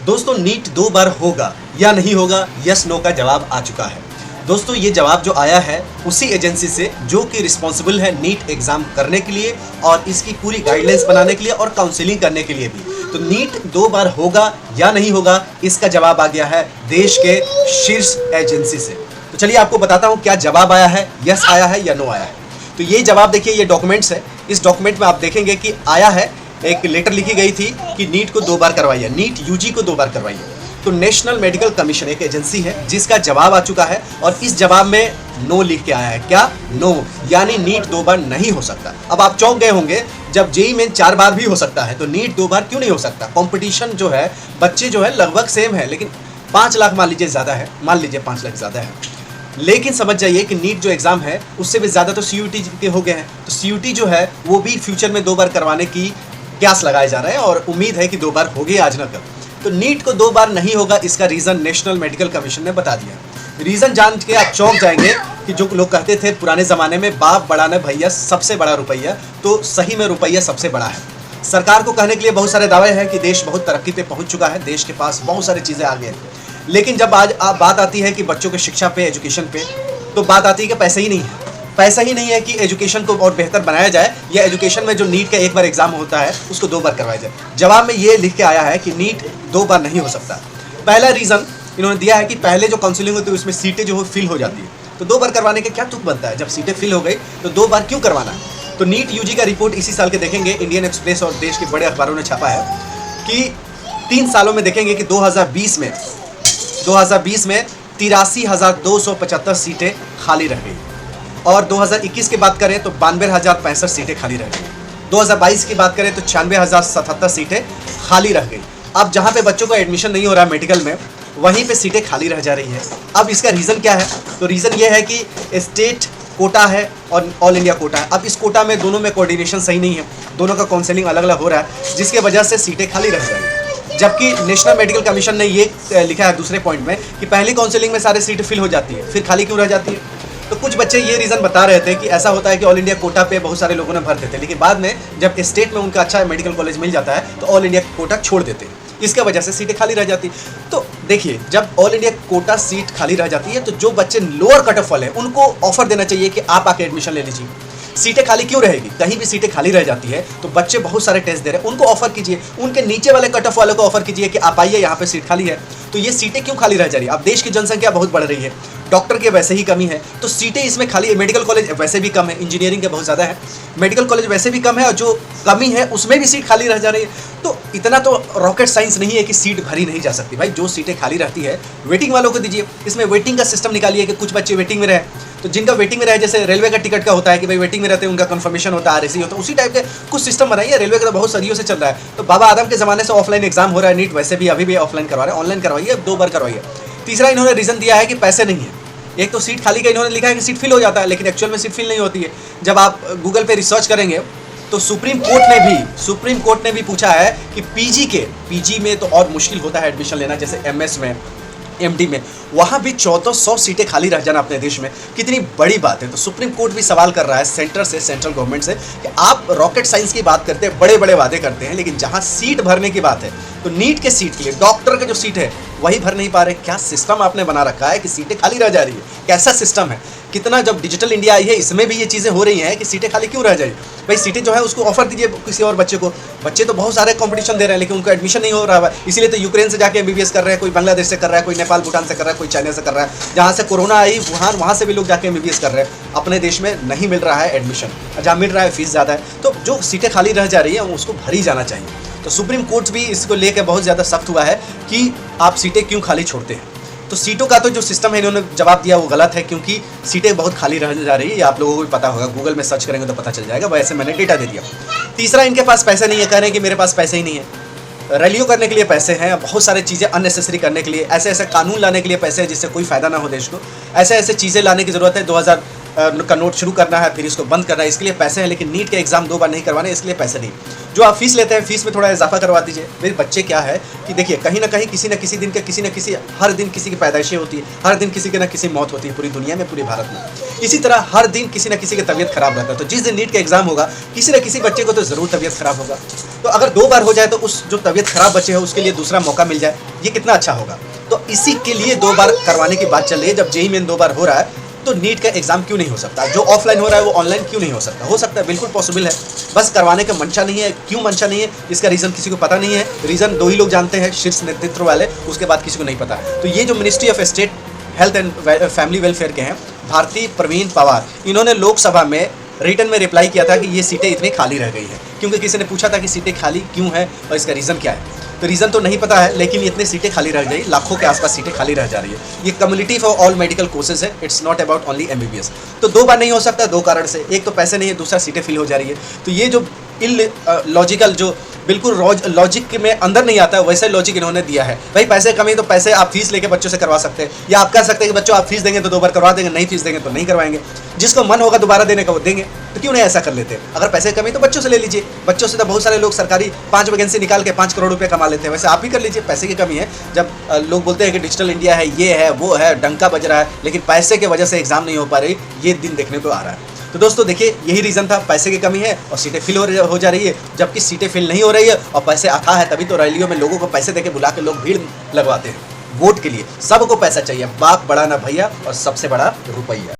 दोस्तों नीट 2 बार होगा या नहीं होगा, यस नो का जवाब आ चुका है। दोस्तों ये जवाब जो आया है उसी एजेंसी से जो कि रिस्पॉन्सिबल है नीट एग्जाम करने के लिए और इसकी पूरी गाइडलाइंस बनाने के लिए और काउंसलिंग करने के लिए भी। तो नीट 2 बार होगा या नहीं होगा, इसका जवाब आ गया है देश के शीर्ष एजेंसी से। तो चलिए आपको बताता हूँ क्या जवाब आया है, यस आया है या नो आया है। तो ये जवाब देखिए, ये डॉक्यूमेंट्स है। इस डॉक्यूमेंट में आप देखेंगे कि आया है, एक लेटर लिखी गई थी कि नीट को 2 बार करवाइए, नीट यूजी को 2 बार करवाइए। तो नेशनल मेडिकल कमीशन एक एजेंसी है जिसका जवाब आ चुका है और इस जवाब में नो लिख के आया है। क्या? नो, यानी नीट 2 बार नहीं हो सकता। अब आप चौंक गए होंगे, जब जेईई मेन 4 बार भी हो सकता है तो नीट 2 बार क्यों नहीं हो सकता? कंपटीशन जो है, बच्चे जो है लगभग सेम है, लेकिन 5 लाख मान लीजिए ज़्यादा है, मान लीजिए 5 लाख ज़्यादा है। लेकिन समझ जाइए कि नीट जो एग्ज़ाम है उससे भी ज़्यादा तो सीयूटी के हो गए हैं। तो सीयूटी जो है वो भी फ्यूचर में 2 बार करवाने की क्यास लगाए जा रहे हैं और उम्मीद है कि 2 बार होगी आज ना कल। तो नीट को 2 बार नहीं होगा, इसका रीज़न नेशनल मेडिकल कमीशन ने बता दिया। रीज़न जान के आप चौंक जाएंगे कि जो लोग कहते थे पुराने ज़माने में बाप बड़ा न भैया सबसे बड़ा रुपया, तो सही में रुपया सबसे बड़ा है। सरकार को कहने के लिए बहुत सारे दावे हैं कि देश बहुत तरक्की पे पहुंच चुका है, देश के पास बहुत सारी चीज़ें आ गई हैं, लेकिन जब आज बात आती है कि बच्चों के शिक्षा पे, एजुकेशन पे, तो बात आती है कि पैसा ही नहीं है। पैसा ही नहीं है कि एजुकेशन को और बेहतर बनाया जाए या एजुकेशन में जो नीट का 1 बार एग्जाम होता है उसको 2 बार करवाया जाए। जवाब में ये लिख के आया है कि नीट 2 बार नहीं हो सकता। पहला रीज़न इन्होंने दिया है कि पहले जो काउंसलिंग होती है उसमें सीटें जो फिल हो जाती है, तो 2 बार करवाने के क्या तुक बनता है? जब सीटें फिल हो गई तो 2 बार क्यों करवाना है? तो नीट यूजी का रिपोर्ट इसी साल के देखेंगे, इंडियन एक्सप्रेस और देश के बड़े अखबारों ने छापा है कि 3 सालों में देखेंगे कि 2020 में 83,275 सीटें खाली रह गई और 2021 की बात करें तो 92,065 सीटें खाली रह गई। 2022 की बात करें तो 96,077 सीटें खाली रह गई। अब जहाँ पे बच्चों का एडमिशन नहीं हो रहा है मेडिकल में, वहीं पे सीटें खाली रह जा रही है। अब इसका रीज़न क्या है? तो रीज़न ये है कि स्टेट कोटा है और ऑल इंडिया कोटा है। अब इस कोटा में दोनों में कोऑर्डिनेशन सही नहीं है, दोनों का काउंसलिंग अलग अलग हो रहा है, जिसके वजह से सीटें खाली रह जा रही है। जबकि नेशनल मेडिकल कमीशन ने ये लिखा है दूसरे पॉइंट में कि पहली काउंसलिंग में सारे सीट फिल हो जाती है, फिर खाली क्यों रह जाती है? तो कुछ बच्चे ये रीज़न बता रहे थे कि ऐसा होता है कि ऑल इंडिया कोटा पे बहुत सारे लोगों ने भर देते, लेकिन बाद में जब स्टेट में उनका अच्छा मेडिकल कॉलेज मिल जाता है तो ऑल इंडिया कोटा छोड़ देते, इसके वजह से सीटें खाली रह जाती। तो देखिए, जब ऑल इंडिया कोटा सीट खाली रह जाती है तो जो बच्चे लोअर कट ऑफ वाले हैं उनको ऑफर देना चाहिए कि आप आके एडमिशन ले लीजिए। सीटें खाली क्यों रहेगी? कहीं भी सीटें खाली रह जाती है तो बच्चे बहुत सारे टेस्ट दे रहे हैं, उनको ऑफर कीजिए, उनके नीचे वाले कट ऑफ वालों को ऑफर कीजिए कि आप आइए, यहाँ पे सीट खाली है। तो ये सीटें क्यों खाली रह जा रही है? अब देश की जनसंख्या बहुत बढ़ रही है, डॉक्टर की वैसे ही कमी है, तो सीटें इसमें खाली, मेडिकल कॉलेज वैसे भी कम है, इंजीनियरिंग के बहुत ज़्यादा है, मेडिकल कॉलेज वैसे भी कम है और जो कमी है उसमें भी सीट खाली रह जा रही है। तो इतना तो रॉकेट साइंस नहीं है कि सीट भरी नहीं जा सकती। भाई जो सीटें खाली रहती है वेटिंग वालों को दीजिए, इसमें वेटिंग का सिस्टम निकालिए कि कुछ बच्चे वेटिंग में रहे, तो जिनका वेटिंग में रहे, जैसे रेलवे का टिकट का होता है कि भाई वेटिंग में रहते हैं उनका कंफर्मेशन होता है, आरएसी होता है, उसी टाइप के कुछ सिस्टम बनाइए। रेलवे का तो बहुत सदियों से चल रहा है, तो बाबा आदम के ज़माने से ऑफलाइन एग्जाम हो रहा है, नीट वैसे भी अभी भी ऑफलाइन करवा रहे हैं, ऑनलाइन करवाइए, 2 बार करवाइए। तीसरा इन्होंने रीज़न दिया है कि पैसे नहीं है। एक तो सीट खाली का इन्होंने लिखा है कि सीट फिल हो जाता है, लेकिन एक्चुअल में सीट फिल नहीं होती है। जब आप गूगल पे रिसर्च करेंगे तो सुप्रीम कोर्ट ने भी पूछा है कि पीजी में तो और मुश्किल होता है एडमिशन लेना, जैसे एमएस में, एमडी में, वहाँ भी 1400 सीटें खाली रह जाना अपने देश में कितनी बड़ी बात है। तो सुप्रीम कोर्ट भी सवाल कर रहा है सेंट्रल गवर्नमेंट से कि आप रॉकेट साइंस की बात करते हैं, बड़े बड़े वादे करते हैं, लेकिन जहाँ सीट भरने की बात है तो नीट के सीट के लिए डॉक्टर का जो सीट है वही भर नहीं पा रहे। क्या सिस्टम आपने बना रखा है कि सीटें खाली रह जा रही है? कैसा सिस्टम है? कितना, जब डिजिटल इंडिया आई है इसमें भी ये चीज़ें हो रही हैं कि सीटें खाली क्यों रह जाए? भाई सीटें जो है उसको ऑफर दीजिए किसी और बच्चे को। बच्चे तो बहुत सारे कंपटीशन दे रहे हैं लेकिन उनको एडमिशन नहीं हो रहा है, इसीलिए तो यूक्रेन से जाके एमबीबीएस कर रहे हैं, कोई बांग्लादेश से कर रहा है, कोई नेपाल भूटान से कर रहा है, कोई चाइना से कर रहा है। जहाँ से कोरोना आई वहाँ से भी लोग जाके एमबीबीएस कर रहे हैं। अपने देश में नहीं मिल रहा है एडमिशन, जहाँ मिल रहा है फीस ज़्यादा है, तो जो सीटें खाली रह जा रही है उसको भरी जाना चाहिए। तो सुप्रीम कोर्ट भी इसको लेकर बहुत ज़्यादा सख्त हुआ है कि आप सीटें क्यों खाली छोड़ते हैं। तो सीटों का तो जो सिस्टम है इन्होंने जवाब दिया वो गलत है, क्योंकि सीटें बहुत खाली रह जा रही है, ये आप लोगों को भी पता होगा, गूगल में सर्च करेंगे तो पता चल जाएगा, वैसे मैंने डेटा दे दिया। तीसरा, इनके पास पैसे नहीं है, कह रहे हैं कि मेरे पास पैसे ही नहीं है। रैलियों करने के लिए पैसे हैं, बहुत सारी चीज़ें अननेसेसरी करने के लिए, ऐसे ऐसे कानून लाने के लिए पैसे हैं जिससे कोई फ़ायदा ना हो देश को, ऐसे ऐसे चीज़ें लाने की ज़रूरत है। का नोट शुरू करना है, फिर इसको बंद करना है, इसके लिए पैसे हैं। लेकिन नीट के एग्जाम 2 बार नहीं करवाने, इसके लिए पैसे नहीं। जो आप फीस लेते हैं, फीस में थोड़ा इजाफा करवा दीजिए। मेरे बच्चे क्या है कि देखिए, कहीं ना कहीं किसी न किसी दिन के किसी न किसी, हर दिन किसी की पैदाइशें होती है, हर दिन किसी के ना किसी मौत होती है, पूरी दुनिया में, पूरे भारत में। इसी तरह हर दिन किसी न किसी की तबीयत खराब रहता है। तो जिस दिन नीट का एग्जाम होगा, किसी न किसी बच्चे को तो ज़रूर तबीयत खराब होगा। तो अगर 2 बार हो जाए तो उस जो तबीयत खराब बच्चे है उसके लिए दूसरा मौका मिल जाए, ये कितना अच्छा होगा। तो इसी के लिए 2 बार करवाने की बात चल रही है। जब जेईई मेन 2 बार हो रहा है तो नीट का एग्जाम क्यों नहीं हो सकता? जो ऑफलाइन हो रहा है वो ऑनलाइन क्यों नहीं हो सकता? हो सकता है, बिल्कुल पॉसिबल है। बस करवाने का मंशा नहीं है। क्यों मंशा नहीं है, इसका रीज़न किसी को पता नहीं है। रीज़न 2 ही लोग जानते हैं, शीर्ष नेतृत्व वाले, उसके बाद किसी को नहीं पता। तो ये जो ministry of state health and family welfare के हैं, भारती प्रवीण पवार, इन्होंने लोकसभा में रिटर्न में रिप्लाई किया था कि ये सीटें इतनी खाली रह गई हैं। क्योंकि किसी ने पूछा था कि सीटें खाली क्यों हैं और इसका रीज़न क्या है। तो रीज़न तो नहीं पता है, लेकिन इतनी सीटें खाली रह गई, लाखों के आसपास सीटें खाली रह जा रही है। ये community for all medical courses है, it's not about only MBBS। तो 2 बार नहीं हो सकता, 2 कारण से। एक तो पैसे नहीं है, दूसरा सीटें फिल हो जा रही है। तो ये जो लॉजिकल, जो बिल्कुल लॉजिक में अंदर नहीं आता है, वैसा लॉजिक इन्होंने दिया है। भाई पैसे कमी तो पैसे आप फीस लेके बच्चों से करवा सकते हैं, या आप कह सकते हैं कि बच्चों आप फीस देंगे तो 2 बार करवा देंगे, नहीं फीस देंगे तो नहीं करवाएंगे। जिसको मन होगा दोबारा देने का वो देंगे। तो क्यों नहीं ऐसा कर लेते? अगर पैसे कमी तो बच्चों से ले लीजिए। बच्चों से तो बहुत सारे लोग सरकारी 5 वैकेंसी निकाल के 5 करोड़ रुपये कमा लेते हैं। वैसे आप भी कर लीजिए, पैसे की कमी है। जब लोग बोलते हैं कि डिजिटल इंडिया है, ये है, वो है, डंका बज रहा है, लेकिन पैसे की वजह से एग्जाम नहीं हो पा रही, ये दिन देखने को आ रहा है। तो दोस्तों देखिए, यही रीज़न था, पैसे की कमी है और सीटें फिल हो जा रही है। जबकि सीटें फिल नहीं हो रही है और पैसे अथाह है, तभी तो रैलियों में लोगों को पैसे देके बुला के लोग भीड़ लगवाते हैं वोट के लिए। सबको पैसा चाहिए, बाप बड़ा ना भैया और सबसे बड़ा रुपया।